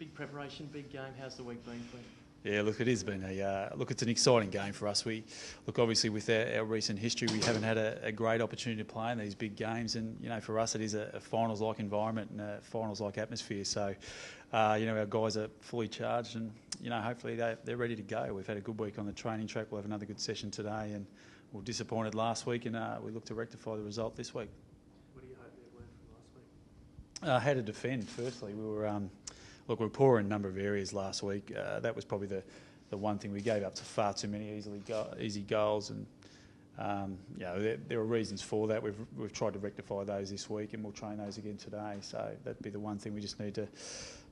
big preparation, big game. How's the week been for you? Yeah, look, it has been it's an exciting game for us. Obviously with our recent history, we haven't had a great opportunity to play in these big games, and for us, it is a finals-like environment and a finals-like atmosphere. So, our guys are fully charged, and hopefully they're ready to go. We've had a good week on the training track. We'll have another good session today, and we were disappointed last week, and we look to rectify the result this week. What do you hope they learned from last week? How to defend. Firstly, we were poor in a number of areas last week. That was probably the one thing. We gave up to far too many easy goals, and there are reasons for that. We've tried to rectify those this week, and we'll train those again today. So that'd be the one thing we just need to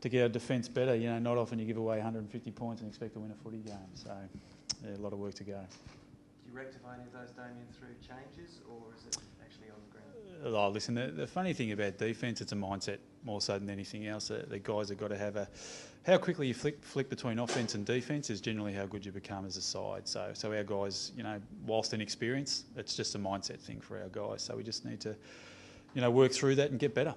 get our defence better. Not often you give away 150 points and expect to win a footy game. So a lot of work to go. Do you rectify any of those, Damien, through changes, or is it actually on the ground? Oh, listen, the funny thing about defence, it's a mindset more so than anything else. The guys have got to have how quickly you flick between offence and defence is generally how good you become as a side. So our guys, whilst inexperienced, it's just a mindset thing for our guys. So we just need to, work through that and get better.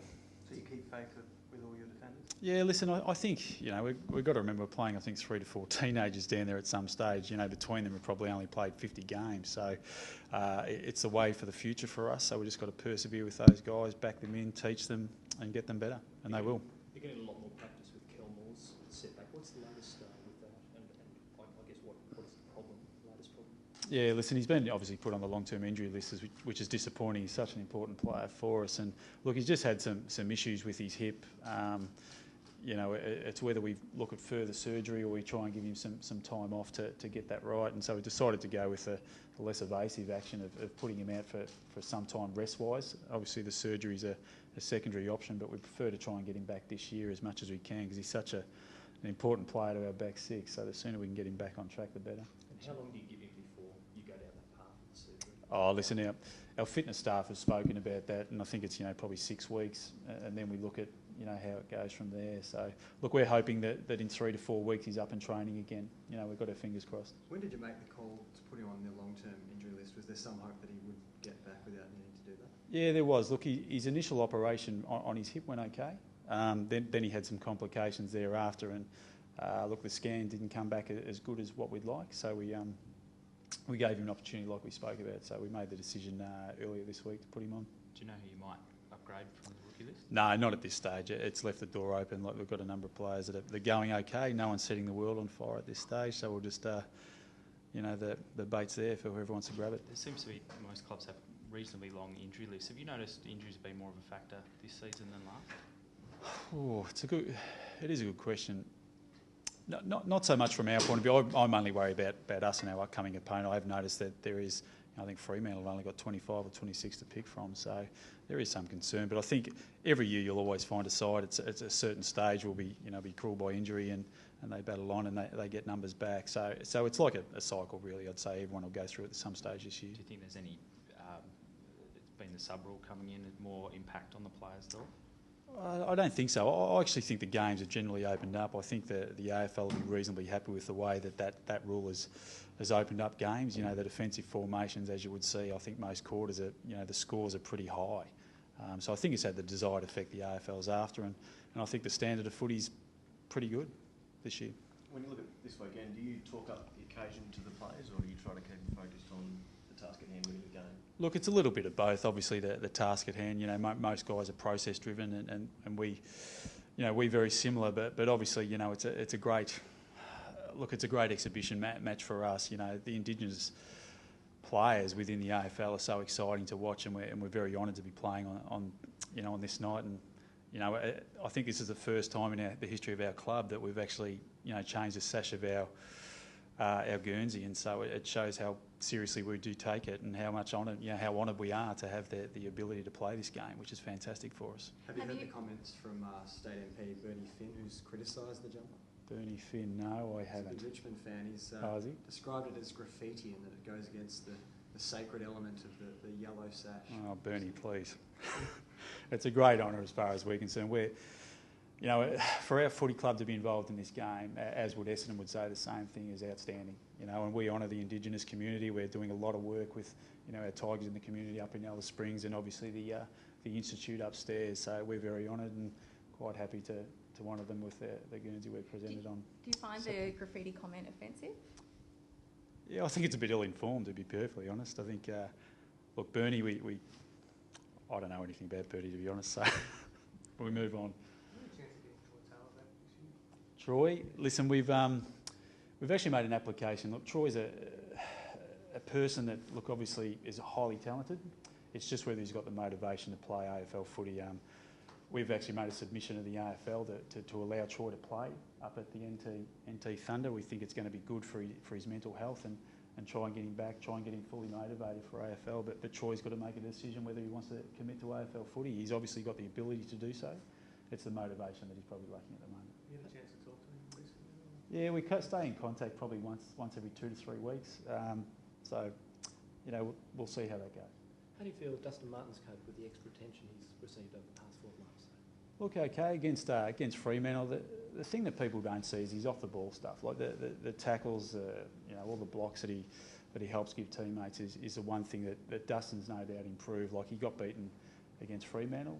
So you keep faith with all your defenders? Yeah, listen, I think, we've got to remember we're playing, I think, 3 to 4 teenagers down there at some stage. Between them, we've probably only played 50 games. So it's a way for the future for us. So we've just got to persevere with those guys, back them in, teach them, and get them better. And they will. You're getting a lot more practice with Kelmore's setback. What's the latest with that? And I guess what is the problem, the latest problem? Yeah, listen, he's been obviously put on the long-term injury list, which is disappointing. He's such an important player for us. And look, he's just had some issues with his hip. It's whether we look at further surgery or we try and give him some time off to get that right. And so we decided to go with the less evasive action of putting him out for some time rest-wise. Obviously, the surgery is a secondary option, but we prefer to try and get him back this year as much as we can because he's such an important player to our back six. So the sooner we can get him back on track, the better. And how long do you give him before you go down that path of the surgery? Oh, listen, our fitness staff has spoken about that, and I think it's probably 6 weeks, and then we look at how it goes from there. So look, we're hoping that in 3 to 4 weeks he's up and training again. We've got our fingers crossed. When did you make the call to put him on the long-term injury list? Was there some hope that he would get back without needing to do that? Yeah, there was. Look, his initial operation on his hip went okay. Then he had some complications thereafter, and look, the scan didn't come back as good as what we'd like. So we gave him an opportunity like we spoke about. So we made the decision earlier this week to put him on. Do you know who you might upgrade from the rookie list? No, not at this stage. It's left the door open. Like, we've got a number of players that are going okay. No one's setting the world on fire at this stage. So we'll just, the bait's there for whoever wants to grab it. There seems to be most clubs have reasonably long injury lists. Have you noticed injuries have been more of a factor this season than last? Oh, it is a good question. Not so much from our point of view. I'm only worried about us and our upcoming opponent. I've noticed that there is, I think Fremantle have only got 25 or 26 to pick from, so there is some concern. But I think every year you'll always find a side. It's a certain stage will be cruel by injury and they battle on and they get numbers back. So it's like a cycle really. I'd say everyone will go through it at some stage this year. Do you think there's any? It's been the sub rule coming in, more impact on the players though? I don't think so. I actually think the games have generally opened up. I think the AFL will be reasonably happy with the way that rule has opened up games. The defensive formations, as you would see, I think most quarters are, the scores are pretty high. So I think it's had the desired effect the AFL's after, and I think the standard of footy's pretty good this year. When you look at this weekend, do you talk up the occasion to the players, or do you try to keep them focused on the task at hand, winning the game? Look, it's a little bit of both. Obviously, the task at hand. Most guys are process driven, and we, we're very similar. But obviously, it's a great exhibition match for us. The indigenous players within the AFL are so exciting to watch, and we're very honoured to be playing on this night. And I think this is the first time in the history of our club that we've actually changed the sash of our Guernsey, and so it shows how seriously we do take it and how much honoured, how honoured we are to have the ability to play this game, which is fantastic for us. Have you heard the comments from State MP Bernie Finn, who's criticised the jumper? Bernie Finn, no, I haven't. He's a Richmond fan. He's described it as graffiti and that it goes against the sacred element of the yellow sash. Oh, Bernie, please. It's a great honour as far as we're concerned. For our footy club to be involved in this game, as would Essendon would say the same thing, is outstanding. And we honour the indigenous community. We're doing a lot of work with, our Tigers in the community up in Alice Springs, and obviously the institute upstairs. So we're very honoured and quite happy to one of them with the Guernsey we presented on. Do you find the graffiti comment offensive? Yeah, I think it's a bit ill-informed, to be perfectly honest. I think, look, Bernie, I don't know anything about Bernie, to be honest, so we move on. Troy, listen, we've actually made an application. Look, Troy's a person that, look, obviously is highly talented. It's just whether he's got the motivation to play AFL footy. We've actually made a submission to the AFL to allow Troy to play up at the NT Thunder. We think it's going to be good for his mental health and try and get him back, try and get him fully motivated for AFL. But Troy's got to make a decision whether he wants to commit to AFL footy. He's obviously got the ability to do so. It's the motivation that he's probably lacking at the moment. You have a chance to talk to him recently? Yeah, we stay in contact probably once every 2 to 3 weeks. So, you know, we'll see how that goes. How do you feel Dustin Martin's coped with the extra attention he's received over the past 12 months? Look, okay, against Fremantle, the thing that people don't see is his off-the-ball stuff, like the tackles, you know, all the blocks that he helps give teammates is the one thing that Dustin's no doubt improved. Like, he got beaten against Fremantle.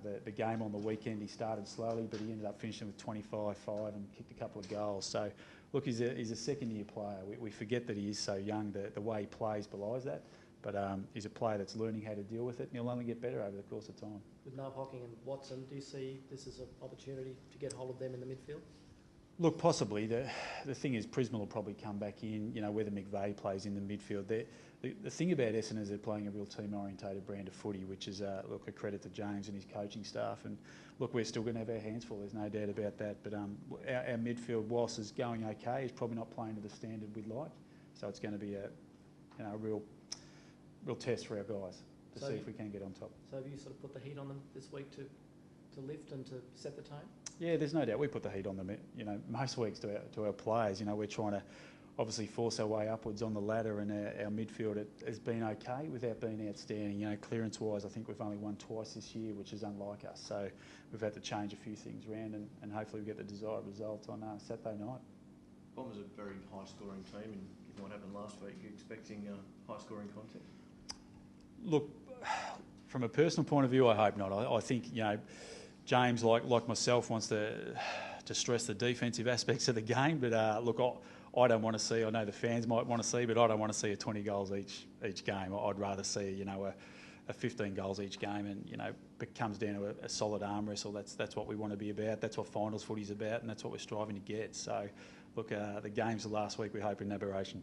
The game on the weekend, he started slowly, but he ended up finishing with 25-5 and kicked a couple of goals. So, look, he's a second-year player. We forget that he is so young. The way he plays belies that. But he's a player that's learning how to deal with it, and he'll only get better over the course of time. With Noel Hocking and Watson, do you see this as an opportunity to get hold of them in the midfield? Look, possibly. The thing is, Prisma will probably come back in, you know, whether McVeigh plays in the midfield. The thing about Essendon is they're playing a real team-orientated brand of footy, which is, look, a credit to James and his coaching staff. And, look, we're still going to have our hands full, there's no doubt about that. But our midfield, whilst is going okay, is probably not playing to the standard we'd like. So it's going to be a real test for our guys to see if we can get on top. So have you sort of put the heat on them this week to lift and to set the tone? Yeah, there's no doubt we put the heat on them. You know, most weeks to our players. You know, we're trying to obviously force our way upwards on the ladder, and our midfield has been okay without being outstanding. You know, clearance-wise, I think we've only won twice this year, which is unlike us. So we've had to change a few things around, and hopefully we get the desired result on Saturday night. Bombers are a very high-scoring team, and given what happened last week, you're expecting high-scoring content? Look, from a personal point of view, I hope not. I think, you know, James, like myself, wants to stress the defensive aspects of the game. But look, I don't want to see. I know the fans might want to see, but I don't want to see a 20 goals each game. I'd rather see, you know, a 15 goals each game, and, you know, it comes down to a solid arm wrestle. That's what we want to be about. That's what finals footy's about, and that's what we're striving to get. So, look, the games of last week we hope are an aberration.